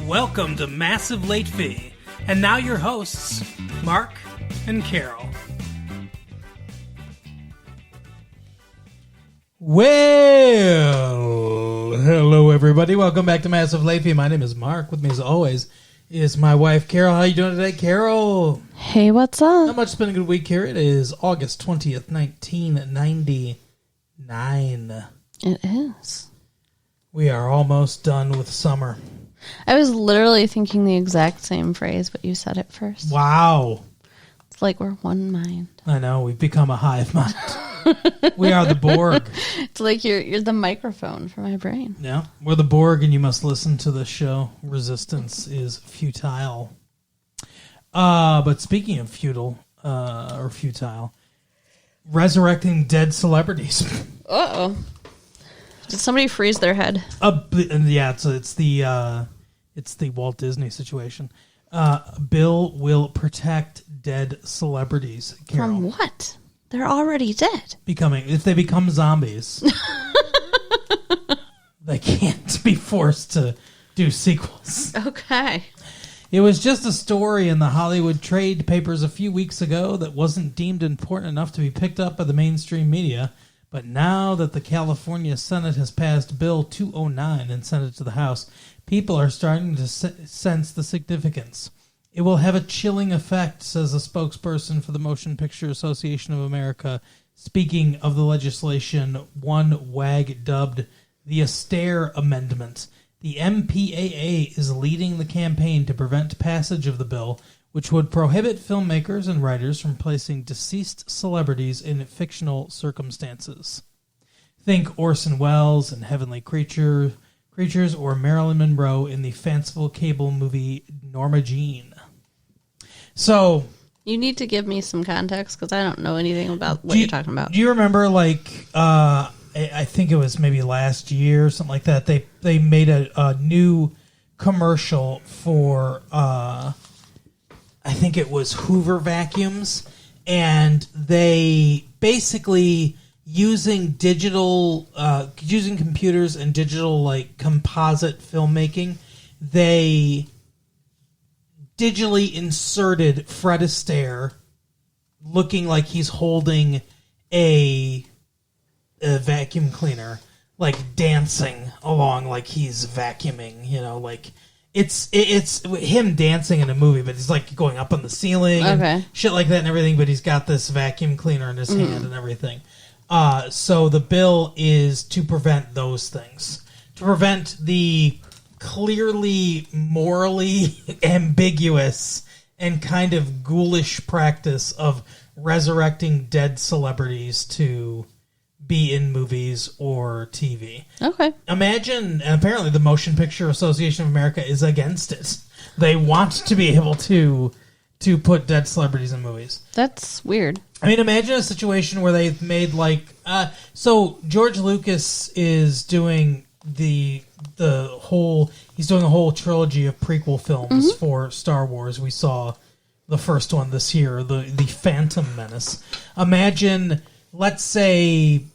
Welcome to Massive Late Fee. And now your hosts, Mark and Carol. Well, hello everybody. Welcome back to Massive Late Fee. My name is Mark. With me as always is my wife, Carol. How you doing today, Carol? Hey, what's up? Not much. It's been a good week here. It is August 20th, 1999. It is. We are almost done with summer. I was literally thinking the exact same phrase, but you said it first. Wow. It's like we're one mind. I know. We've become a hive mind. We are the Borg. It's like you're the microphone for my brain. Yeah. We're the Borg, and you must listen to the show. Resistance is futile. But speaking of futile, resurrecting dead celebrities. Uh-oh. Did somebody freeze their head? Yeah, it's the Walt Disney situation. Bill will protect dead celebrities. Carol. From what? They're already dead. If they become zombies, they can't be forced to do sequels. Okay. It was just a story in the Hollywood trade papers a few weeks ago that wasn't deemed important enough to be picked up by the mainstream media. But now that the California Senate has passed Bill 209 and sent it to the House, people are starting to sense the significance. It will have a chilling effect, says a spokesperson for the Motion Picture Association of America, speaking of the legislation one wag dubbed the Astaire Amendment. The MPAA is leading the campaign to prevent passage of the bill, which would prohibit filmmakers and writers from placing deceased celebrities in fictional circumstances. Think Orson Welles in Heavenly Creatures or Marilyn Monroe in the fanciful cable movie Norma Jean. So, You need to give me some context because I don't know anything about what you're talking about. Do you remember, I think it was maybe last year or something like that, they made a new commercial for, I think it was Hoover vacuums, and they basically using computers and digital composite filmmaking, they digitally inserted Fred Astaire looking like he's holding a vacuum cleaner, dancing along like he's vacuuming, It's him dancing in a movie, but he's going up on the ceiling and shit like that and everything, but he's got this vacuum cleaner in his hand and everything. So the bill is to prevent those things. To prevent the clearly morally ambiguous and kind of ghoulish practice of resurrecting dead celebrities to be in movies or TV. Okay. Imagine, and apparently the Motion Picture Association of America is against it. They want to be able to put dead celebrities in movies. That's weird. I mean, imagine a situation where they've made so George Lucas is doing he's doing a whole trilogy of prequel films for Star Wars. We saw the first one this year, the Phantom Menace. Imagine, let's say,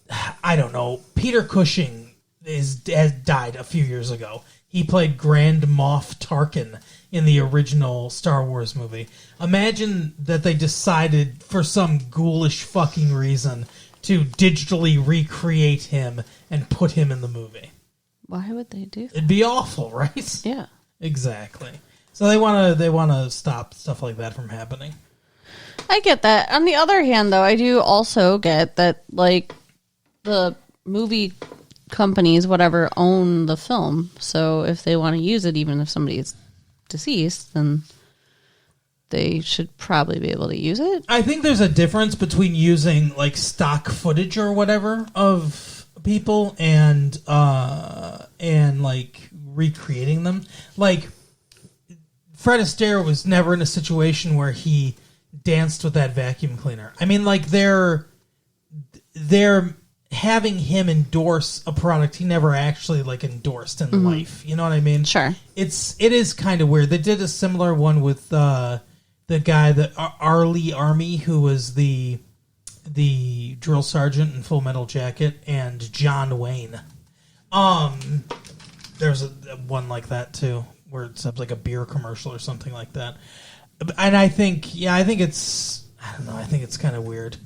I don't know, Peter Cushing has died a few years ago. He played Grand Moff Tarkin in the original Star Wars movie. Imagine that they decided, for some ghoulish fucking reason, to digitally recreate him and put him in the movie. Why would they do that? It'd be awful, right? Yeah. Exactly. So they want to stop stuff like that from happening. I get that. On the other hand, though, I do also get that, the movie companies, whatever, own the film. So if they want to use it, even if somebody is deceased, then they should probably be able to use it. I think there's a difference between using, stock footage or whatever of people and recreating them. Fred Astaire was never in a situation where he danced with that vacuum cleaner. I mean, they're having him endorse a product he never actually endorsed in life. You know what I mean? Sure. It is kind of weird. They did a similar one with the guy R. Lee Army, who was the drill sergeant in Full Metal Jacket, and John Wayne. There's one like that too. where it's like a beer commercial or something like that. And I think it's, I don't know, I think it's kind of weird.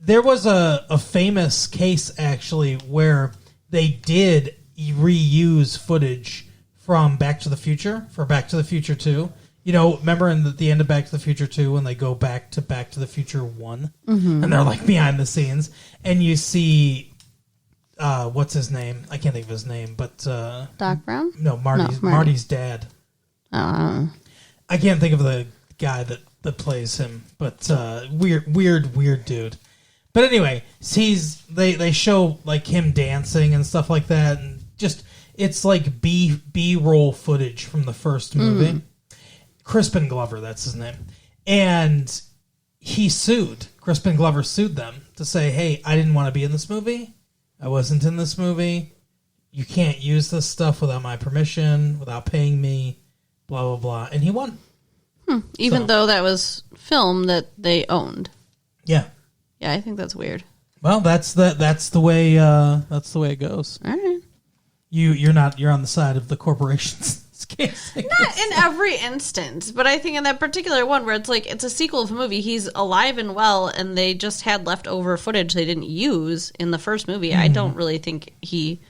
There was a famous case, actually, where they did reuse footage from Back to the Future, for Back to the Future 2. You know, remember in the end of Back to the Future 2 when they go back to the Future 1? Mm-hmm. And they're like behind the scenes. And you see, what's his name? I can't think of his name, but... Doc Brown? No, Marty's dad. I can't think of the guy that plays him, but weird dude. But anyway, they show like him dancing and stuff like that, and just it's like B-roll footage from the first movie. Crispin Glover, that's his name, and Crispin Glover sued them to say, "Hey, I didn't want to be in this movie. I wasn't in this movie. You can't use this stuff without my permission, without paying me." Blah blah blah, and he won. Even though that was film that they owned. Yeah. Yeah, I think that's weird. Well, that's the way it goes. All right. You're on the side of the corporation's case. Not in every instance, but I think in that particular one where it's like it's a sequel of a movie, he's alive and well, and they just had leftover footage they didn't use in the first movie. I don't really think he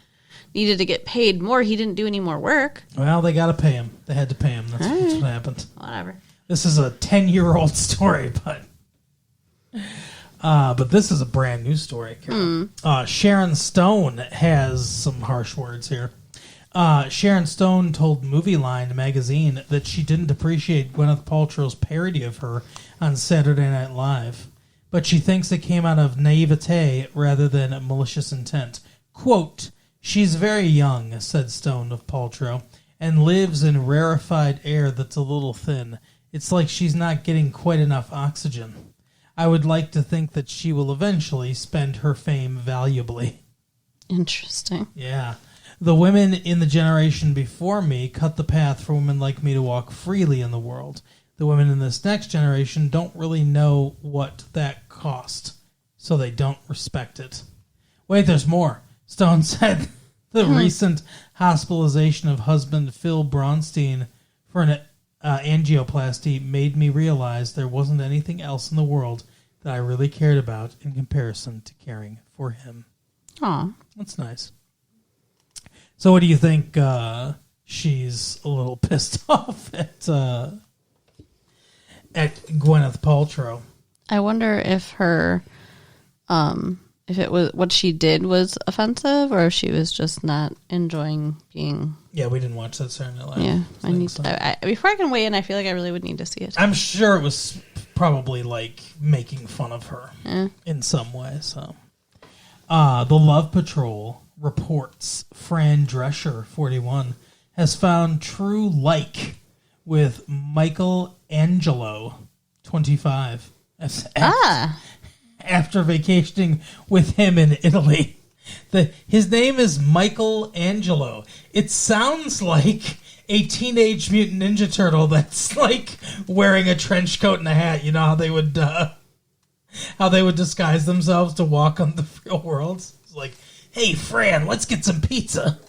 needed to get paid more. He didn't do any more work. Well, they got to pay him. They had to pay him. That's what happened. Whatever. This is a 10-year-old story, but this is a brand new story. Sharon Stone has some harsh words here. Sharon Stone told Movie Line magazine that she didn't appreciate Gwyneth Paltrow's parody of her on Saturday Night Live, but she thinks it came out of naivete rather than malicious intent. Quote, "She's very young," said Stone of Paltrow, "and lives in rarefied air that's a little thin. It's like she's not getting quite enough oxygen. I would like to think that she will eventually spend her fame valuably." Interesting. Yeah. "The women in the generation before me cut the path for women like me to walk freely in the world. The women in this next generation don't really know what that cost, so they don't respect it." Wait, there's more. Stone said the recent hospitalization of husband Phil Bronstein for an angioplasty made me realize there wasn't anything else in the world that I really cared about in comparison to caring for him. Aw. That's nice. So what do you think she's a little pissed off at Gwyneth Paltrow? I wonder if her, if it was what she did was offensive, or if she was just not enjoying being. Yeah, we didn't watch that Saturday Night Live. Yeah, I need so. before I can weigh in. I feel like I really would need to see it. I'm sure it was probably like making fun of her in some way. So, the Love Patrol reports Fran Drescher, 41, has found true like with Michael Angelo, 25. After vacationing with him in Italy. His name is Michael Angelo. It sounds like a Teenage Mutant Ninja Turtle that's like wearing a trench coat and a hat. You know how they would disguise themselves to walk on the real world? It's like, "Hey, Fran, let's get some pizza."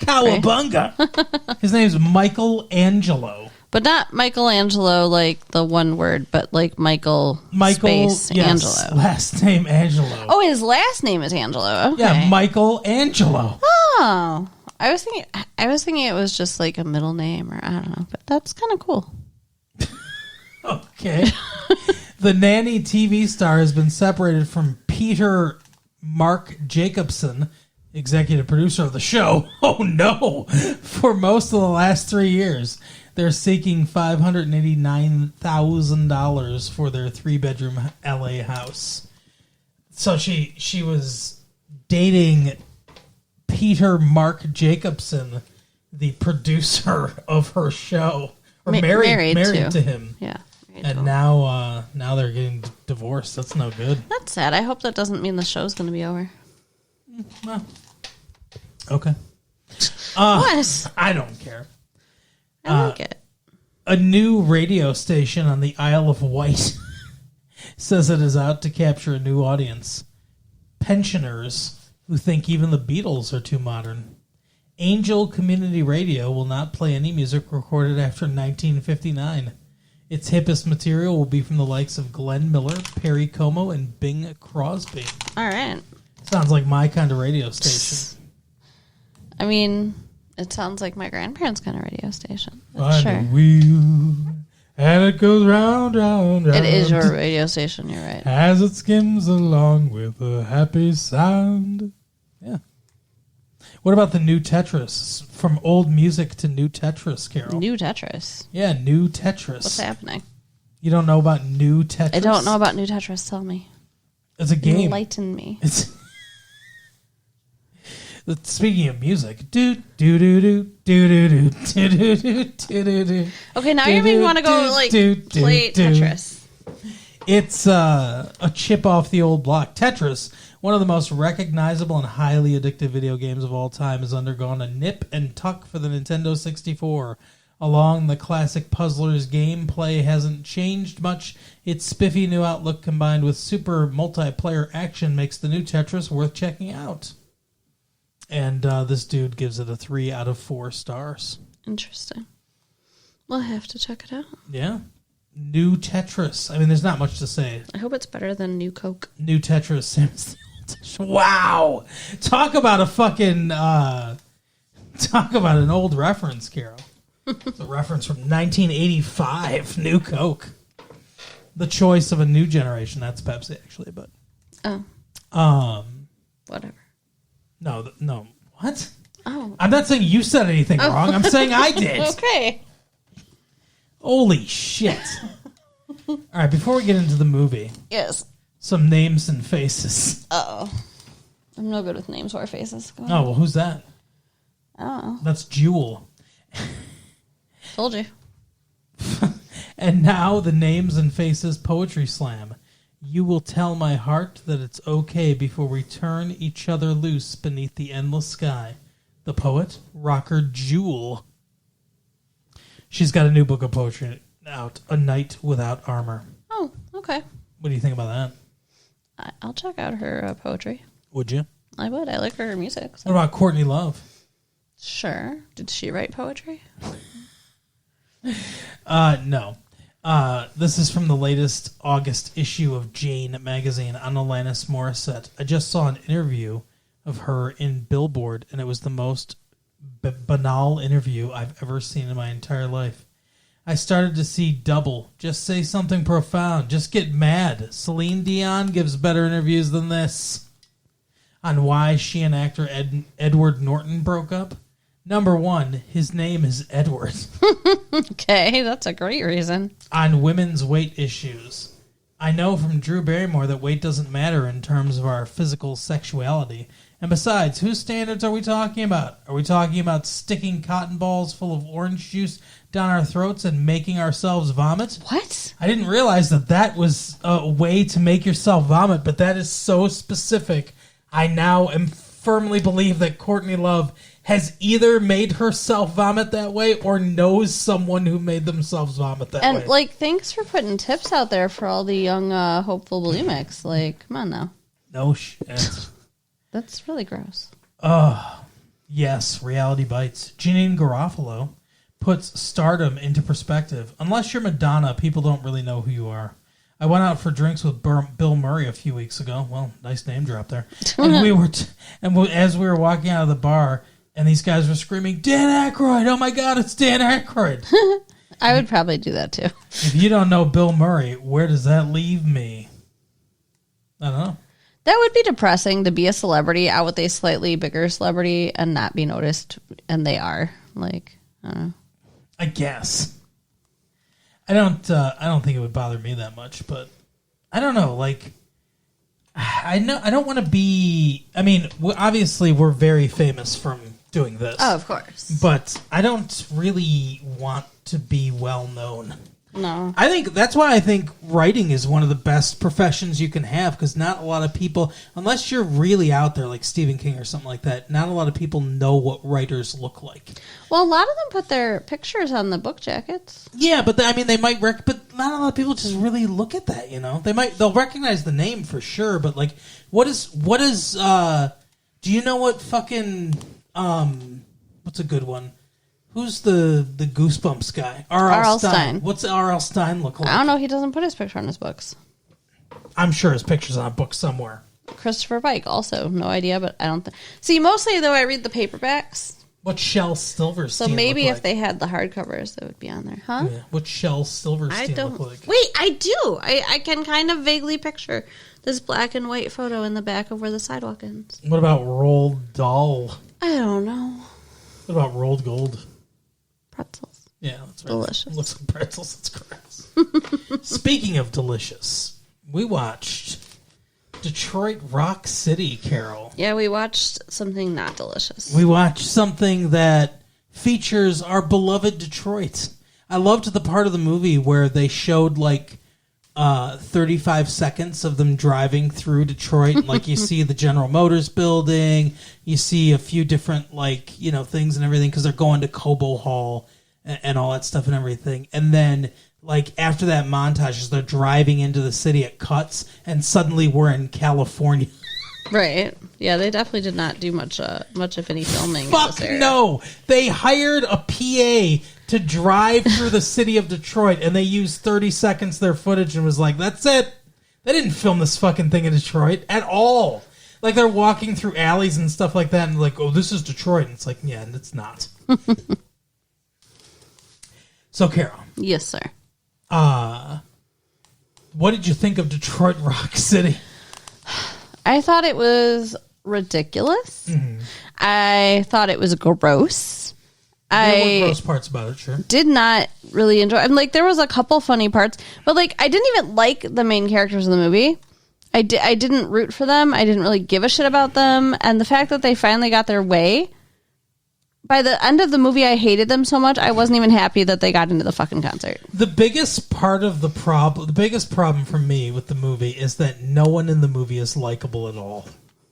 Cowabunga. His name's Michael Angelo. But not Michelangelo, like the one word, but like Michael space yes, Angelo. Last name Angelo. Oh, his last name is Angelo. Okay. Yeah, Michael Angelo. Oh, I was thinking it was just like a middle name, or I don't know. But that's kind of cool. Okay. The Nanny TV star has been separated from Peter Mark Jacobson, executive producer of the show. Oh no! For most of the last 3 years. They're seeking $589,000 for their 3-bedroom LA house. So she was dating Peter Mark Jacobson, the producer of her show, or married to him. Yeah. And now they're getting divorced. That's no good. That's sad. I hope that doesn't mean the show's going to be over. Well, okay. What? I don't care. I like it. A new radio station on the Isle of Wight says it is out to capture a new audience. Pensioners who think even the Beatles are too modern. Angel Community Radio will not play any music recorded after 1959. Its hippest material will be from the likes of Glenn Miller, Perry Como, and Bing Crosby. All right. Sounds like my kind of radio station. I mean, it sounds like my grandparents' kind of radio station. On Sure. the wheel, and it goes round, round, round. It is your radio station, you're right. As it skims along with a happy sound. Yeah. What about the new Tetris? From old music to new Tetris, Carol. New Tetris. Yeah, new Tetris. What's happening? You don't know about new Tetris? I don't know about New Tetris. Tell me. It's a game. Enlighten me. It's speaking of music. Do do do do do do do do do do do. Okay, now you make me want to go play Tetris. It's a chip off the old block. Tetris, one of the most recognizable and highly addictive video games of all time, has undergone a nip and tuck for the Nintendo 64. Along the classic Puzzlers gameplay hasn't changed much. Its spiffy new outlook combined with super multiplayer action makes the new Tetris worth checking out. And this dude gives it a 3 out of 4 stars. Interesting. We'll have to check it out. Yeah. New Tetris. I mean, there's not much to say. I hope it's better than New Coke. New Tetris. Wow. Talk about a fucking... talk about an old reference, Carol. It's a reference from 1985. New Coke. The choice of a new generation. That's Pepsi, actually, but... Oh. Whatever. No. What? Oh. I'm not saying you said anything wrong. I'm saying I did. Okay. Holy shit. All right, before we get into the movie, Yes. some names and faces. Uh-oh. I'm no good with names or faces. Go Oh, ahead. well, who's that? Oh. That's Jewel. Told you. And now the Names and Faces Poetry Slam. You will tell my heart that it's okay before we turn each other loose beneath the endless sky. The poet, rocker Jewel. She's got a new book of poetry out, A Night Without Armor. Oh, okay. What do you think about that? I'll check out her poetry. Would you? I would. I like her music. What So. about Courtney Love? Sure. Did she write poetry? No. This is from the latest August issue of Jane magazine on Alanis Morissette. I just saw an interview of her in Billboard, and it was the most banal interview I've ever seen in my entire life. I started to see double. Just say something profound. Just get mad. Celine Dion gives better interviews than this. On why she and actor Edward Norton broke up. Number 1, his name is Edward. Okay, that's a great reason. On women's weight issues. I know from Drew Barrymore that weight doesn't matter in terms of our physical sexuality. And besides, whose standards are we talking about? Are we talking about sticking cotton balls full of orange juice down our throats and making ourselves vomit? What? I didn't realize that was a way to make yourself vomit, but that is so specific. I now am firmly believe that Courtney Love has either made herself vomit that way or knows someone who made themselves vomit that way. And, thanks for putting tips out there for all the young, hopeful bulimics. Come on now. No shit. That's really gross. Yes, reality bites. Janine Garofalo puts stardom into perspective. Unless you're Madonna, people don't really know who you are. I went out for drinks with Bill Murray a few weeks ago. Well, nice name drop there. And as we were walking out of the bar, and these guys were screaming, Dan Aykroyd! Oh my God, it's Dan Aykroyd! I would probably do that too. If you don't know Bill Murray, where does that leave me? I don't know. That would be depressing to be a celebrity out with a slightly bigger celebrity and not be noticed, and they are. I don't know. I guess. I don't think it would bother me that much, but I don't know. I don't want to be. I mean, obviously, we're very famous from doing this. Oh, of course. But I don't really want to be well known. No. I think that's why I think writing is one of the best professions you can have, because not a lot of people, unless you're really out there like Stephen King or something like that, not a lot of people know what writers look like. Well, a lot of them put their pictures on the book jackets. Yeah, but they might but not a lot of people just really look at that, you know? They'll recognize the name for sure, but what is do you know what fucking what's a good one? Who's the Goosebumps guy? R.L. Stein. What's R.L. Stein look like? I don't know. He doesn't put his picture on his books. I'm sure his picture's on a book somewhere. Christopher Pike, also. No idea, but I don't think... See, mostly, though, I read the paperbacks. What Shel Silverstein So maybe look if like? they had the hardcovers, it would be on there. Huh? Yeah. What Shel Silverstein I don't... look like? Wait, I do! I can kind of vaguely picture this black and white photo in the back of where the sidewalk ends. What about Roald Dahl? I don't know. What about Rolled Gold? Pretzels. Yeah, that's right. Delicious. Looks like pretzels. That's gross. Speaking of delicious, we watched Detroit Rock City, Carol. Yeah, we watched something not delicious. We watched something that features our beloved Detroit. I loved the part of the movie where they showed like 35 seconds of them driving through Detroit. Like you see the General Motors building, you see a few different like, you know, things and everything because they're going to Cobo Hall and all that stuff and everything. And then like after that montage, as they're driving into the city, it cuts and suddenly we're in California. Right. Yeah, they definitely did not do much of any filming in Fuck this area. no! They hired a PA to drive through the city of Detroit, and they used 30 seconds of their footage and was like, that's it. They didn't film this fucking thing in Detroit at all. Like, they're walking through alleys and stuff like that, and like, oh, this is Detroit. And it's like, yeah, and it's not. So, Carol. Yes, sir. What did you think of Detroit Rock City? I thought it was ridiculous. Mm-hmm. I thought it was gross. There were gross parts about it, sure. Did not really enjoy. I'm like, there was a couple funny parts, but like, I didn't even like the main characters in the movie. I didn't root for them. I didn't really give a shit about them. And the fact that they finally got their way, by the end of the movie, I hated them so much, I wasn't even happy that they got into the fucking concert. The biggest problem for me with the movie is that no one in the movie is likable at all.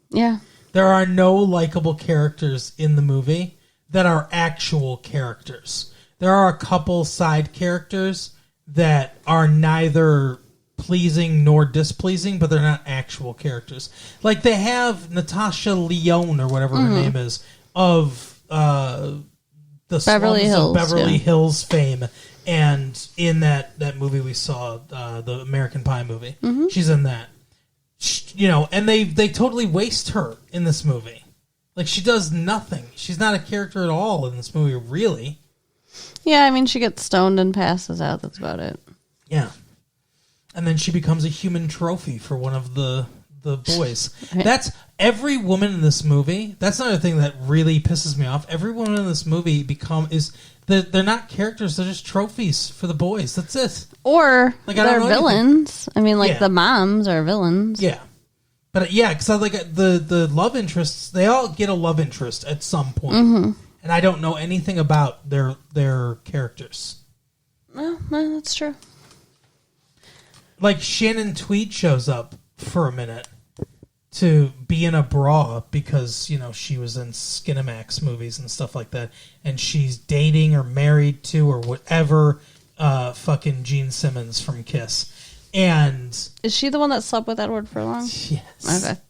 Yeah. There are no likable characters in the movie that are actual characters. There are a couple side characters that are neither pleasing nor displeasing, but they're not actual characters. Like they have Natasha Lyonne or whatever her name is of the Beverly slums Hills, of Beverly yeah. Hills fame, and in that movie we saw, the American Pie movie, she's in that. You know, and they totally waste her in this movie. Like she does nothing. She's not a character at all in this movie, really. Yeah, I mean, she gets stoned and passes out. That's about it. Yeah. And then she becomes a human trophy for one of the boys. Right. That's every woman in this movie. That's another thing that really pisses me off. Every woman in this movie they're not characters. They're just trophies for the boys. That's it. Or Like, I don't they're know villains. I mean, like Yeah. the moms are villains. Yeah. But yeah, because like the love interests, they all get a love interest at some point. And I don't know anything about their characters. Well, that's true. Like Shannon Tweed shows up for a minute to be in a bra because, you know, she was in Skinamax movies and stuff like that. And she's dating or married to or whatever fucking Gene Simmons from Kiss. And Is she the one that slept with Edward Furlong? yes. Okay.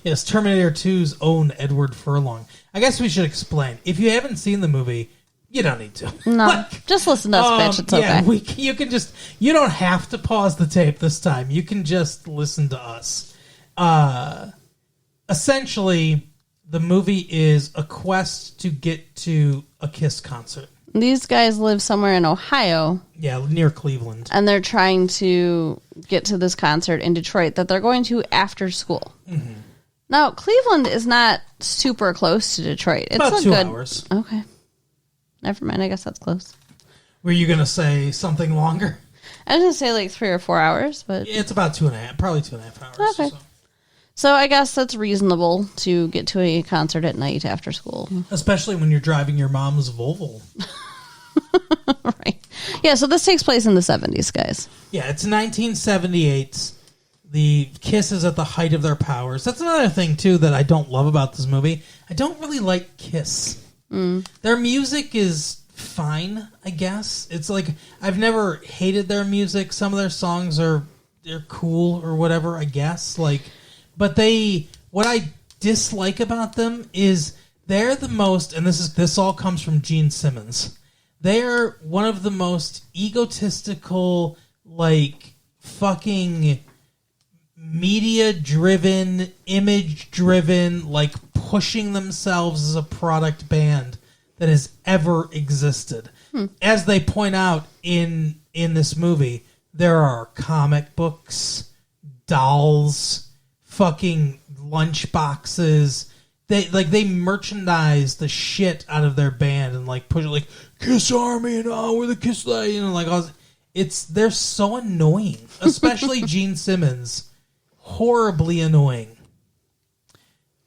Yes, Terminator 2's own Edward Furlong. I guess we should explain. If you haven't seen the movie, you don't need to. No, just listen to us, bitch. It's yeah, okay. you don't have to pause the tape this time. You can just listen to us. Essentially, the movie is a quest to get to a Kiss concert. These guys live somewhere in Ohio, Yeah, near Cleveland. and they're trying to get to this concert in Detroit that they're going to after school. Mm-hmm. Now, Cleveland is not super close to Detroit. It's About a 2 good. hours. Okay. Never mind. I guess that's close. Were you going to say something longer? I was going to say like 3 or 4 hours, but It's about 2.5, probably 2.5 hours. Okay. So I guess that's reasonable to get to a concert at night after school. Especially when you're driving your mom's Volvo. Right. Yeah, so this takes place in the 70s, guys. Yeah, it's 1978. The Kiss is at the height of their powers. That's another thing, too, that I don't love about this movie. I don't really like Kiss. Their music is fine, I guess. It's like, I've never hated their music. Some of their songs they're cool or whatever, I guess. Like, but what I dislike about them is They're the most, and this all comes from Gene Simmons. They're one of the most egotistical, like, fucking media-driven, image-driven, like, pushing themselves as a product band that has ever existed. As they point out in this movie, there are comic books, dolls, fucking lunch boxes. They merchandise the shit out of their band and like push it like Kiss Army and we're the Kiss they're so annoying, especially Gene Simmons, horribly annoying.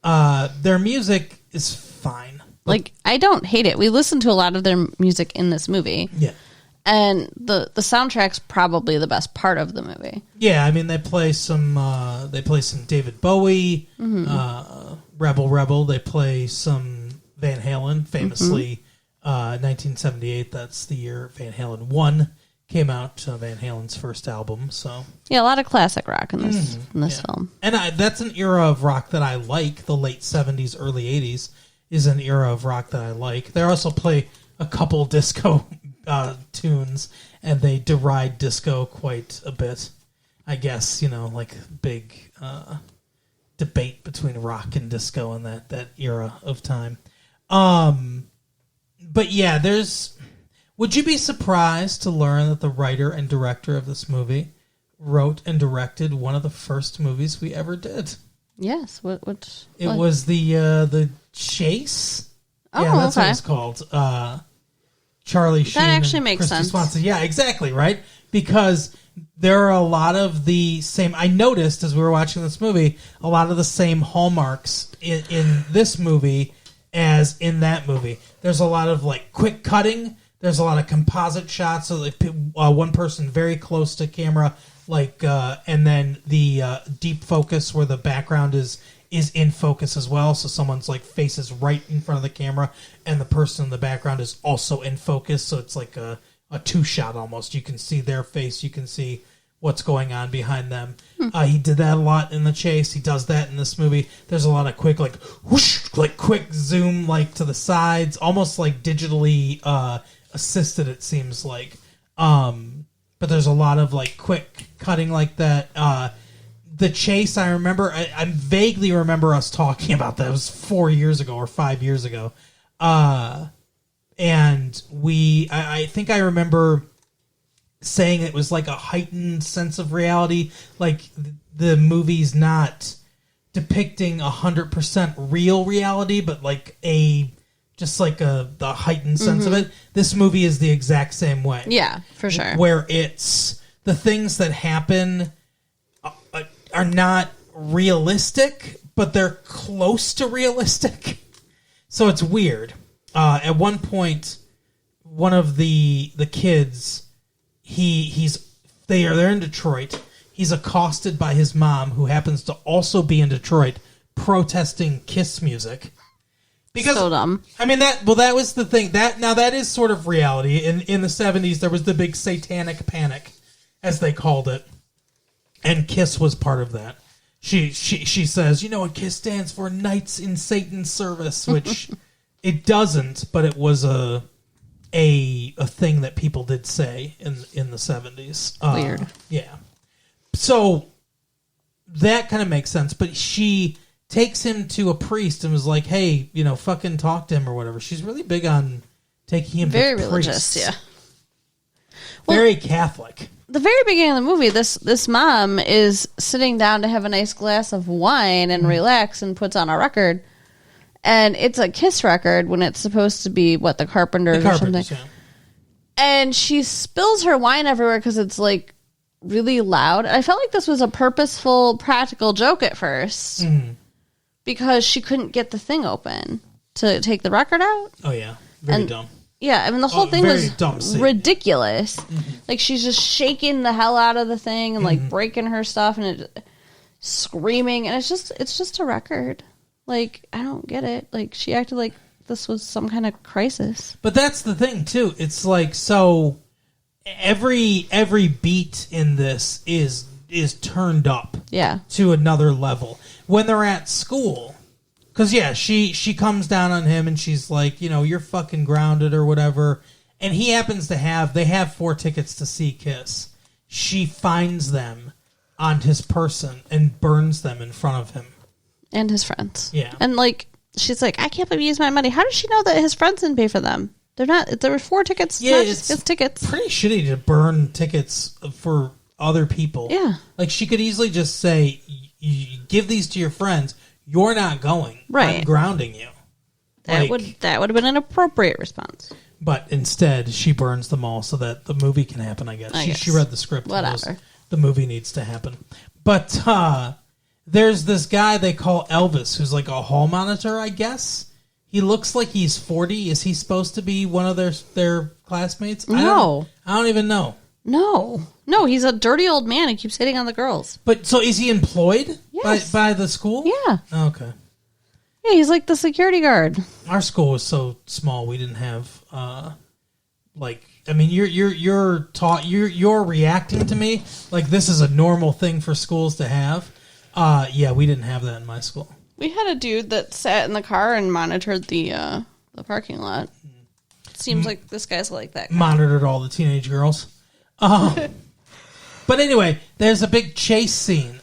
Their music is fine. Like, I don't hate it. We listened to a lot of their music in this movie. Yeah. And the soundtrack's probably the best part of the movie. Yeah, I mean they play some David Bowie, Rebel Rebel. They play some Van Halen, famously 1978. That's the year Van Halen 1 came out, Van Halen's first album. So yeah, a lot of classic rock in this film. And that's an era of rock that I like. The late 70s, early 80s is an era of rock that I like. They also play a couple disco tunes, and they deride disco quite a bit. I guess, like big debate between rock and disco in that era of time. But yeah, would you be surprised to learn that the writer and director of this movie wrote and directed one of the first movies we ever did? Yes. What? It was the Chase. Oh, yeah, that's okay. what it's called. Charlie Sheen. That actually and makes Christy sense. Swanson. Yeah, exactly, right? Because there are a lot of the same... I noticed as we were watching this movie, a lot of the same hallmarks in this movie as in that movie. There's a lot of, like, quick cutting. There's a lot of composite shots. So, like, one person very close to camera, like, and then the deep focus where the background is in focus as well. So someone's like faces right in front of the camera, and the person in the background is also in focus. So it's like a two shot almost. You can see their face. You can see what's going on behind them. He did that a lot in The Chase. He does that in this movie. There's a lot of quick, like whoosh, like quick zoom, like to the sides, almost like digitally assisted. It seems like, but there's a lot of like quick cutting like that. The Chase, I remember, I vaguely remember us talking about that. It was 4 years ago or 5 years ago. And I think I remember saying it was like a heightened sense of reality. Like the movie's not depicting 100% real reality, but like the heightened sense of it. This movie is the exact same way. Yeah, for sure. Where it's the things that happen are not realistic, but they're close to realistic. So it's weird. At one point, one of the kids, they're in Detroit. He's accosted by his mom, who happens to also be in Detroit, protesting Kiss music. Because, so dumb. I mean, that was the thing. That is sort of reality. In the 70s, there was the big satanic panic, as they called it. And Kiss was part of that. She says, you know what Kiss stands for? Knights in Satan's Service, which it doesn't, but it was a thing that people did say in the 70s. Weird. Yeah. So that kind of makes sense, but she takes him to a priest and was like, hey, fucking talk to him or whatever. She's really big on taking him Very to religious, priests. yeah. Well, very Catholic. The very beginning of the movie, this mom is sitting down to have a nice glass of wine and relax and puts on a record. And it's a Kiss record when it's supposed to be, the Carpenters or something. Yeah. And she spills her wine everywhere because it's, like, really loud. I felt like this was a purposeful, practical joke at first. Because she couldn't get the thing open to take the record out. Oh, yeah. Very dumb. Yeah, I mean, the whole thing very was dumb scene. ridiculous. Like, she's just shaking the hell out of the thing and, like, breaking her stuff and screaming. And it's just a record. Like, I don't get it. Like, she acted like this was some kind of crisis. But that's the thing, too. It's like, so every beat in this is turned up Yeah. to another level. When they're at school, Because, yeah, she comes down on him and she's like, you're fucking grounded or whatever. And he happens to they have 4 tickets to see Kiss. She finds them on his person and burns them in front of him. And his friends. Yeah. And, she's like, I can't believe you used my money. How does she know that his friends didn't pay for them? There were 4 tickets. Yeah, it's just tickets. Pretty shitty to burn tickets for other people. Yeah. She could easily just say, you give these to your friends. You're not going. Right. I'm grounding you. That would have been an appropriate response. But instead, she burns them all so that the movie can happen, I guess. She read the script. Whatever. The movie needs to happen. But there's this guy they call Elvis, who's like a hall monitor, I guess. He looks like he's 40. Is he supposed to be one of their classmates? No. I don't even know. No, he's a dirty old man who keeps hitting on the girls. But so is he employed Yes. by the school? Yeah. Okay. Yeah, he's like the security guard. Our school was so small we didn't have you're reacting to me like this is a normal thing for schools to have. Yeah, we didn't have that in my school. We had a dude that sat in the car and monitored the parking lot. Seems like this guy's like that guy. Monitored all the teenage girls. But anyway, there's a big chase scene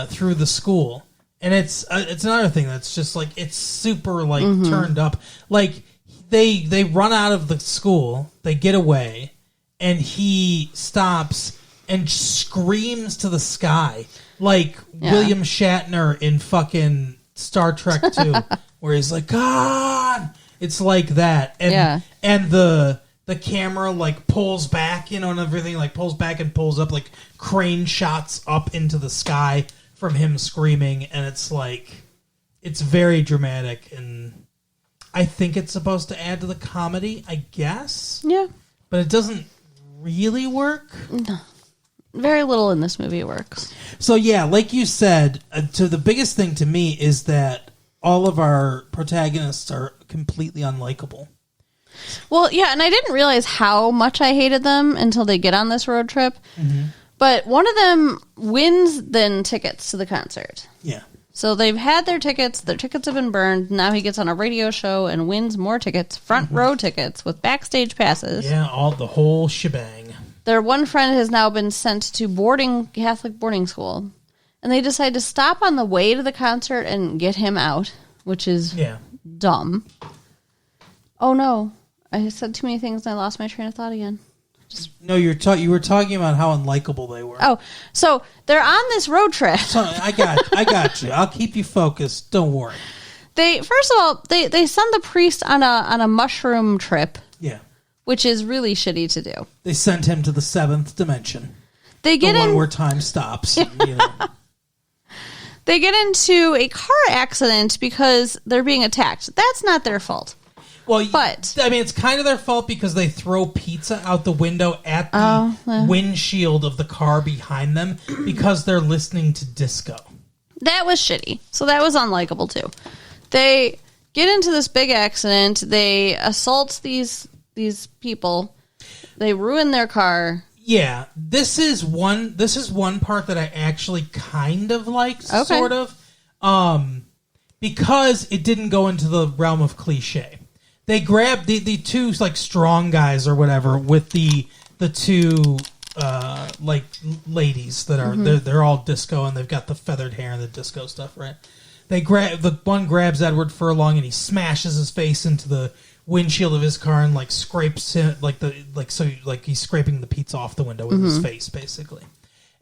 through the school, and it's another thing that's just like it's super turned up. Like they run out of the school, they get away, and he stops and screams to the sky like William Shatner in fucking Star Trek 2, where he's like, God! It's like that. And the camera pulls back, and everything pulls back and pulls up crane shots up into the sky from him screaming, and it's very dramatic, and I think it's supposed to add to the comedy, I guess. Yeah. But it doesn't really work. No. Very little in this movie works. So yeah, like you said, the biggest thing to me is that all of our protagonists are completely unlikable. Well, yeah, and I didn't realize how much I hated them until they get on this road trip. Mm-hmm. But one of them wins then tickets to the concert. Yeah. So they've had their tickets have been burned. Now he gets on a radio show and wins more tickets, front row tickets with backstage passes. Yeah, the whole shebang. Their one friend has now been sent to Catholic boarding school. And they decide to stop on the way to the concert and get him out, which is dumb. Oh no, I said too many things and I lost my train of thought again. No, you were talking about how unlikable they were. Oh, so they're on this road trip. So I got you. I'll keep you focused. Don't worry. They first of all they send the priest on a mushroom trip. Yeah. Which is really shitty to do. They sent him to the 7th dimension. They get the one where time stops. They get into a car accident because they're being attacked. That's not their fault. Well, but it's kind of their fault because they throw pizza out the window at the windshield of the car behind them because they're listening to disco. That was shitty. So that was unlikable too. They get into this big accident. They assault these people. They ruin their car. Yeah, this is one part that I actually kind of liked, sort of, because it didn't go into the realm of cliche. They grabbed the two strong guys or whatever with the two ladies that are they're all disco and they've got the feathered hair and the disco stuff, right? The one grabs Edward Furlong and he smashes his face into the windshield of his car and scrapes him he's scraping the pizza off the window with his face basically.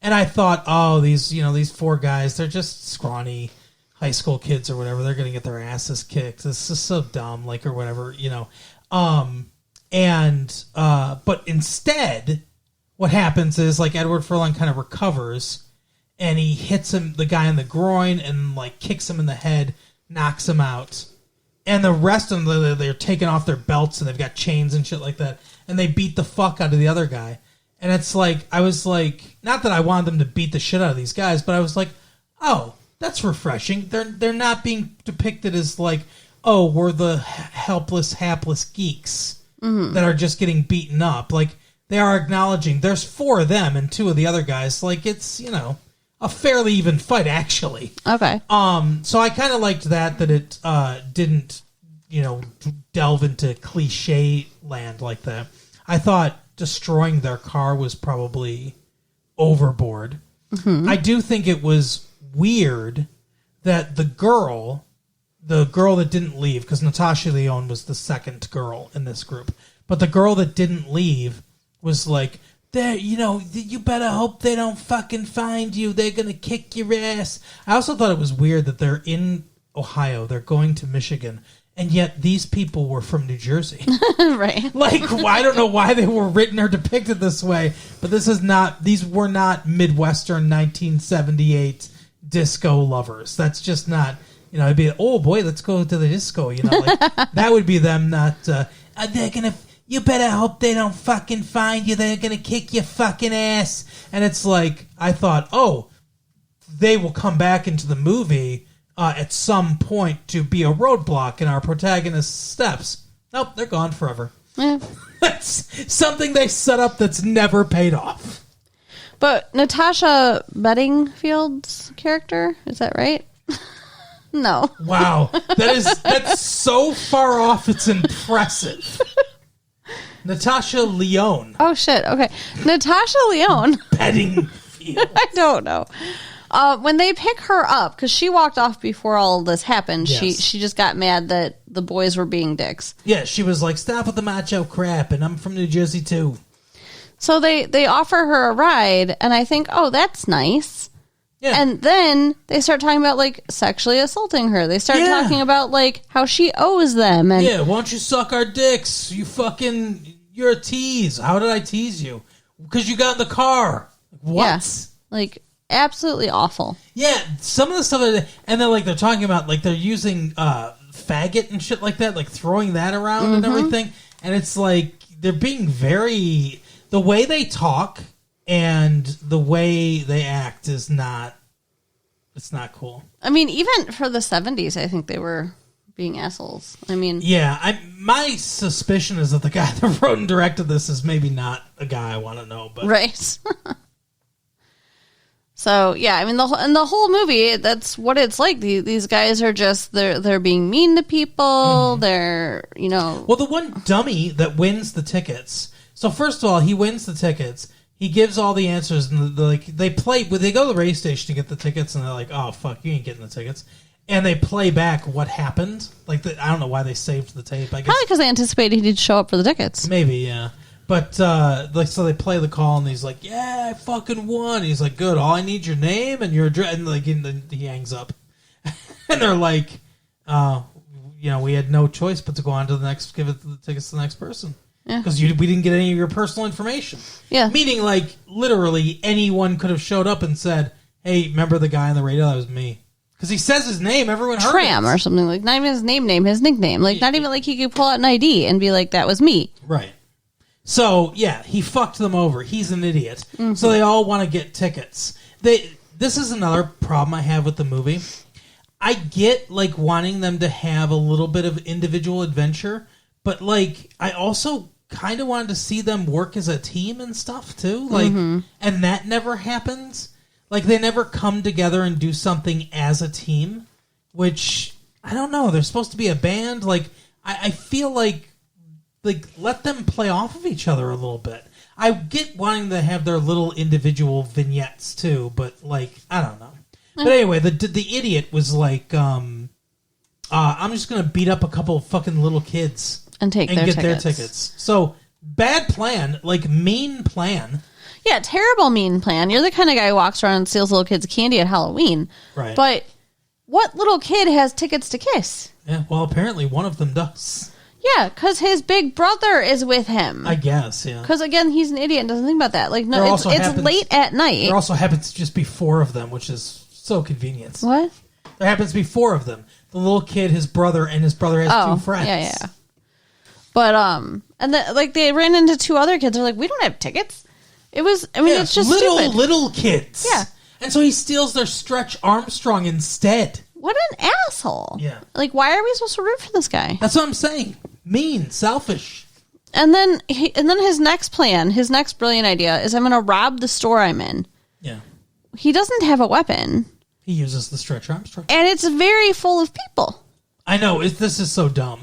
And I thought, these 4 guys, they're just scrawny high school kids or whatever. They're gonna get their asses kicked. This is so dumb, or whatever, but instead what happens is Edward Furlong kind of recovers and he hits the guy in the groin and kicks him in the head, knocks him out. And the rest of them, they're taking off their belts and they've got chains and shit like that. And they beat the fuck out of the other guy. And it's I was not that I wanted them to beat the shit out of these guys, but I was oh, that's refreshing. They're not being depicted as we're the helpless, hapless geeks that are just getting beaten up. They are acknowledging there's 4 of them and 2 of the other guys. It's, a fairly even fight, actually. Okay. So I kind of liked that it didn't, delve into cliche land like that. I thought destroying their car was probably overboard. Mm-hmm. I do think it was weird that the girl that didn't leave, because Natasha Lyonne was the second girl in this group, but the girl that didn't leave was like, you better hope they don't fucking find you. They're going to kick your ass. I also thought it was weird that they're in Ohio. They're going to Michigan. And yet these people were from New Jersey. Right. Like, I don't know why they were written or depicted this way, but these were not Midwestern 1978 disco lovers. That's just not, it'd be, oh boy, let's go to the disco, like, that would be them not, they're gonna, you better hope they don't fucking find you, they're gonna kick your fucking ass. And it's like, I thought, oh, they will come back into the movie at some point to be a roadblock in our protagonist's steps. Nope, they're gone forever. Yeah. That's something they set up that's never paid off. But Natasha Bedingfield's character, is that right? No. Wow. That's so far off, it's impressive. Natasha Lyonne. Oh, shit. Okay. Natasha Lyonne. Bedingfield. I don't know. When they pick her up, because she walked off before all of this happened, yes. she just got mad that the boys were being dicks. Yeah, she was like, stop with the macho crap, and I'm from New Jersey too. So they offer her a ride, and I think, oh, that's nice. Yeah. And then they start talking about, like, sexually assaulting her. They start talking about, like, how she owes them. And yeah, why don't you suck our dicks? You're a tease. How did I tease you? Because you got in the car. What? Yeah, like, absolutely awful. Yeah, some of the stuff, and then, like, they're talking about, like, they're using faggot and shit like that, like, throwing that around and everything. And it's like, they're being very... The way they talk and the way they act is not... It's not cool. I mean, even for the 70s, I think they were being assholes. I mean... Yeah, my suspicion is that the guy that wrote and directed this is maybe not a guy I want to know, but... Right. So, yeah, I mean, the whole movie, that's what it's like. These guys are just, they're being mean to people. They're, Well, the one dummy that wins the tickets... So, first of all, he wins the tickets. He gives all the answers, and they play... They go to the radio station to get the tickets, and they're like, oh, fuck, you ain't getting the tickets. And they play back what happened. Like, I don't know why they saved the tape. I guess probably because they anticipated he'd show up for the tickets. Maybe, yeah. But, so they play the call, and he's like, yeah, I fucking won. He's like, good, all I need your name and your address. And, then he hangs up. And they're like, we had no choice but to go on to the next, give it the tickets to the next person. Yeah. Because we didn't get any of your personal information. Yeah. Meaning, like, literally anyone could have showed up and said, hey, remember the guy on the radio? That was me. Because he says his name, everyone heard Tram it. or something. Like, not even his name, his nickname. Like, not even like he could pull out an ID and be like, that was me. Right. So, yeah, he fucked them over. He's an idiot. Mm-hmm. So they all want to get tickets. This is another problem I have with the movie. I get, like, wanting them to have a little bit of individual adventure, but, like, I also kind of wanted to see them work as a team and stuff, too. Like, and that never happens. Like, they never come together and do something as a team, which, I don't know, they're supposed to be a band. Like, I feel like, let them play off of each other a little bit. I get wanting to have their little individual vignettes, too, but, like, I don't know. But anyway, the idiot was like, I'm just going to beat up a couple of fucking little kids. And get their tickets. So, bad plan, like, mean plan. Yeah, terrible mean plan. You're the kind of guy who walks around and steals little kids candy at Halloween. Right. But what little kid has tickets to Kiss? Yeah, well, apparently one of them does. Yeah, because his big brother is with him. I guess, yeah. Because, again, he's an idiot and doesn't think about that. Like, no, it's late at night. There also happens to just be 4 of them, which is so convenient. What? There happens to be 4 of them. The little kid, his brother, and his brother has 2 friends. Yeah. But, and they ran into 2 other kids. They're like, we don't have tickets. It's just stupid. Little kids. Yeah. And so he steals their Stretch Armstrong instead. What an asshole. Yeah. Like, why are we supposed to root for this guy? That's what I'm saying. Mean, selfish. And then his next plan, his next brilliant idea is I'm going to rob the store I'm in. Yeah. he doesn't have a weapon. He uses the Stretch Armstrong. And it's very full of people. I know. This is so dumb.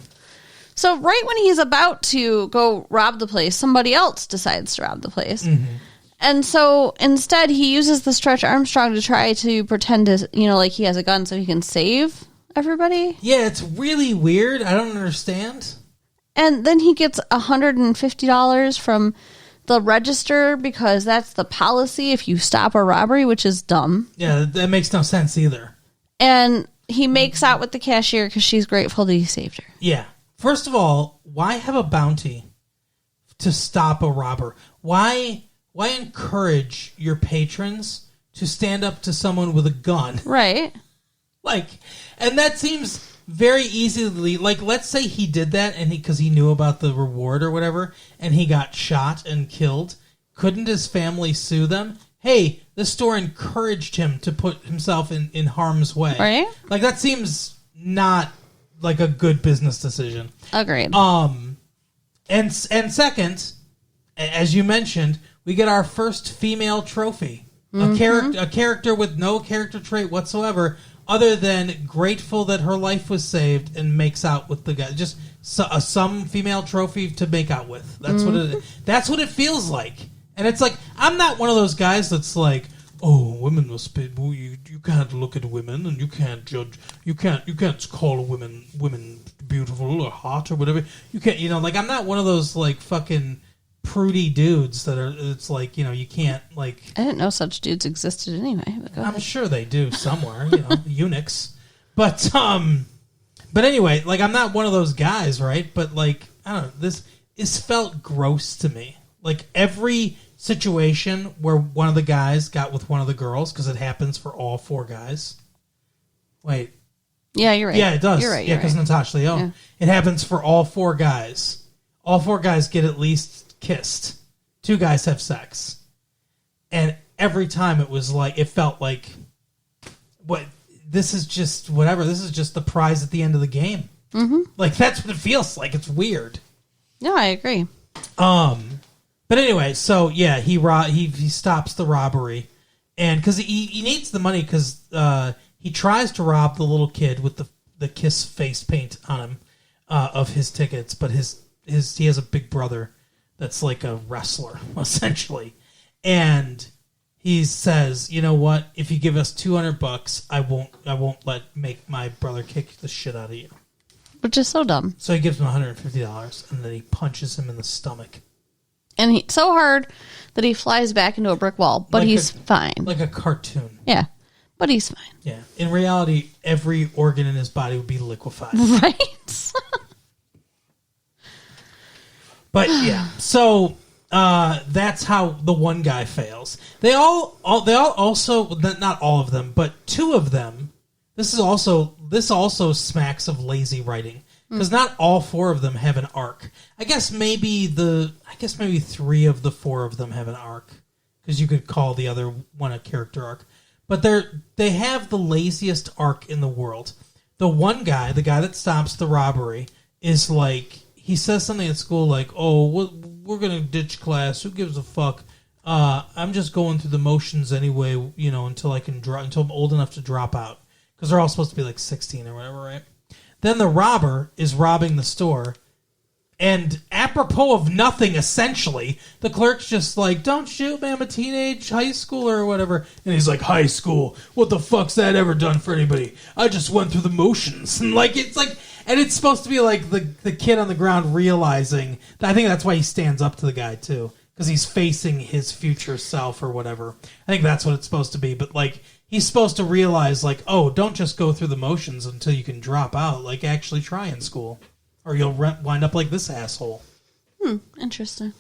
So right when he's about to go rob the place, somebody else decides to rob the place. Mm-hmm. And so instead he uses the Stretch Armstrong to try to pretend to, like he has a gun so he can save everybody. Yeah, it's really weird. I don't understand. And then he gets $150 from the register because that's the policy if you stop a robbery, which is dumb. Yeah, that makes no sense either. And he makes out with the cashier because she's grateful that he saved her. Yeah. First of all, why have a bounty to stop a robber? Why encourage your patrons to stand up to someone with a gun? Right. And that seems very easily, let's say he did that and because he knew about the reward or whatever, and he got shot and killed. Couldn't his family sue them? Hey, the store encouraged him to put himself in harm's way. Right. That seems not like a good business decision. Agreed. And second, as you mentioned, we get our first female trophy. Mm-hmm. A character with no character trait whatsoever, other than grateful that her life was saved and makes out with the guy. Just some female trophy to make out with. That's that's what it feels like. And it's like, I'm not one of those guys that's like, oh, women must be. You can't look at women and you can't judge. You can't call women beautiful or hot or whatever. You can't. I'm not one of those fucking prudy dudes that are. It's like you can't I didn't know such dudes existed anyway. I'm sure they do somewhere. Eunuchs, but anyway, I'm not one of those guys, right? But I don't know. This felt gross to me. Every situation where one of the guys got with one of the girls, because it happens for all four guys. Wait. Yeah, you're right. Yeah, it does. You're right. Yeah, because Natasha Lyonne. Yeah. It happens for all four guys. All four guys get at least kissed. Two guys have sex. And every time it felt like, what? This is just whatever. This is just the prize at the end of the game. Mm-hmm. That's what it feels like. It's weird. No, I agree. But anyway, so yeah, he stops the robbery, and because he needs the money because he tries to rob the little kid with the Kiss face paint on him of his tickets, but he has a big brother that's like a wrestler essentially, and he says, you know what? If you give us $200, I won't make my brother kick the shit out of you. Which is so dumb. So he gives him $150, and then he punches him in the stomach. And he's so hard that he flies back into a brick wall, but he's fine. Like a cartoon. Yeah, but he's fine. Yeah. In reality, every organ in his body would be liquefied. Right? But yeah, so that's how the one guy fails. They all also, not all of them, but two of them, this also smacks of lazy writing. Because not all four of them have an arc. I guess maybe 3 of the 4 of them have an arc. Because you could call the other one a character arc. But they have the laziest arc in the world. The one guy, the guy that stops the robbery, is he says something at school like, oh, we're going to ditch class. Who gives a fuck? I'm just going through the motions anyway, until until I'm old enough to drop out. Because they're all supposed to be 16 or whatever, right? Then the robber is robbing the store, and apropos of nothing, essentially, the clerk's just like, don't shoot me, I'm a teenage high schooler or whatever. And he's like, high school? What the fuck's that ever done for anybody? I just went through the motions. And and it's supposed to be the kid on the ground realizing, I think that's why he stands up to the guy too, because he's facing his future self or whatever. I think that's what it's supposed to be, but he's supposed to realize, oh, don't just go through the motions until you can drop out. Actually try in school. Or you'll wind up like this asshole. Interesting.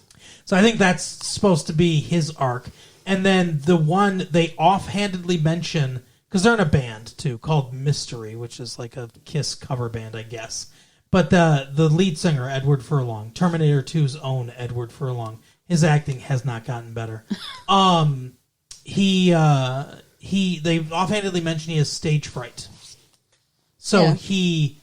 So I think that's supposed to be his arc. And then the one they offhandedly mention, because they're in a band, too, called Mystery, which is like a Kiss cover band, I guess. But the lead singer, Edward Furlong, Terminator 2's own Edward Furlong, his acting has not gotten better. They offhandedly mention he has stage fright. So yeah.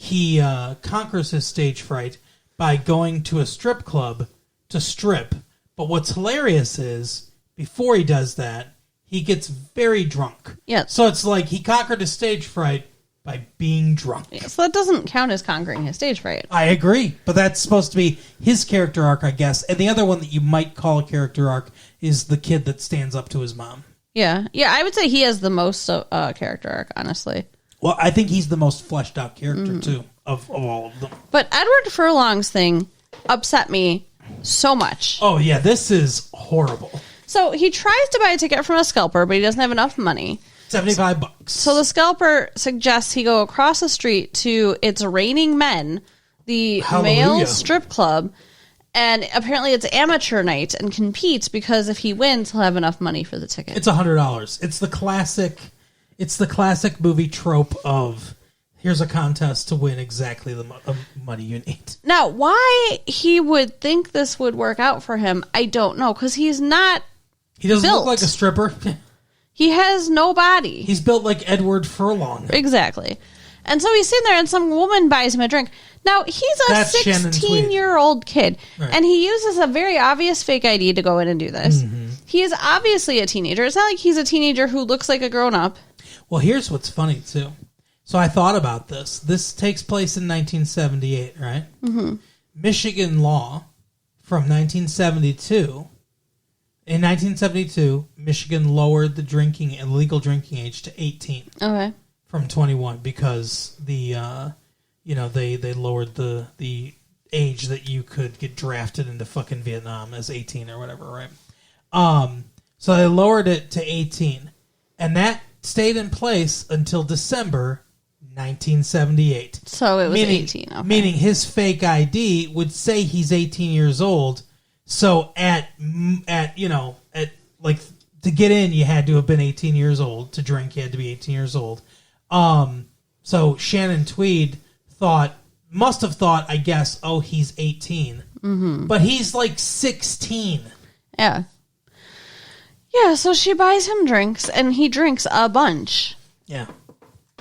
He conquers his stage fright by going to a strip club to strip. But what's hilarious is, before he does that, he gets very drunk. Yeah. So it's like he conquered his stage fright by being drunk. Yeah, so that doesn't count as conquering his stage fright. I agree, but that's supposed to be his character arc, I guess. And the other one that you might call a character arc is the kid that stands up to his mom. Yeah. Yeah, I would say he has the most character arc, honestly. Well, I think he's the most fleshed out character, too, of all of them. But Edward Furlong's thing upset me so much. Oh, yeah, this is horrible. So he tries to buy a ticket from a scalper, but he doesn't have enough money. $75. So the scalper suggests he go across the street to It's Raining Men, the Hallelujah. male strip club, and apparently it's amateur night and competes because if he wins, he'll have enough money for the ticket. It's $100. It's the classic movie trope of here's a contest to win exactly the money you need. Now, why he would think this would work out for him, I don't know, because he's not. He doesn't built. look like a stripper. He has no body. He's built like Edward Furlong. Exactly. And so he's sitting there and some woman buys him a drink. Now, he's a That's Shannon Tweed. 16-year-old kid, Right. and he uses a very obvious fake ID to go in and do this. He is obviously a teenager. It's not like he's a teenager who looks like a grown-up. Well, here's what's funny, too. So I thought about this. This takes place in 1978, right? Mm-hmm. Michigan law from 1972. In 1972, Michigan lowered the legal drinking age to 18 Okay. from 21 because they lowered the age that you could get drafted into fucking Vietnam as 18 or whatever, right? So they lowered it to 18, and that stayed in place until December 1978. So it was 18. Okay. Meaning his fake ID would say he's 18 years old. So to get in, you had to have been 18 years old. To drink, you had to be 18 years old. So Shannon Tweed must have thought, I guess, oh, he's 18. Mm-hmm. But he's like 16. Yeah. Yeah, so she buys him drinks, and he drinks a bunch. Yeah.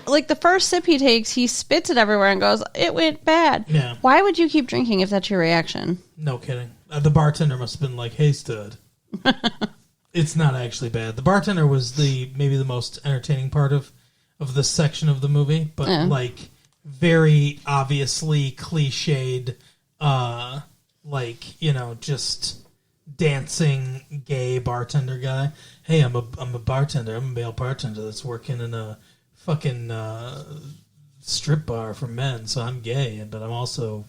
Like, the first sip he takes, he spits it everywhere and goes, it went bad. Yeah. Why would you keep drinking if that's your reaction? No kidding. The bartender must have been like, hey, stud. It's not actually bad. The bartender was maybe the most entertaining part of this section of the movie, but very obviously cliched, just dancing gay bartender guy. Hey, I'm a bartender. I'm a male bartender that's working in a fucking strip bar for men, so I'm gay, but I'm also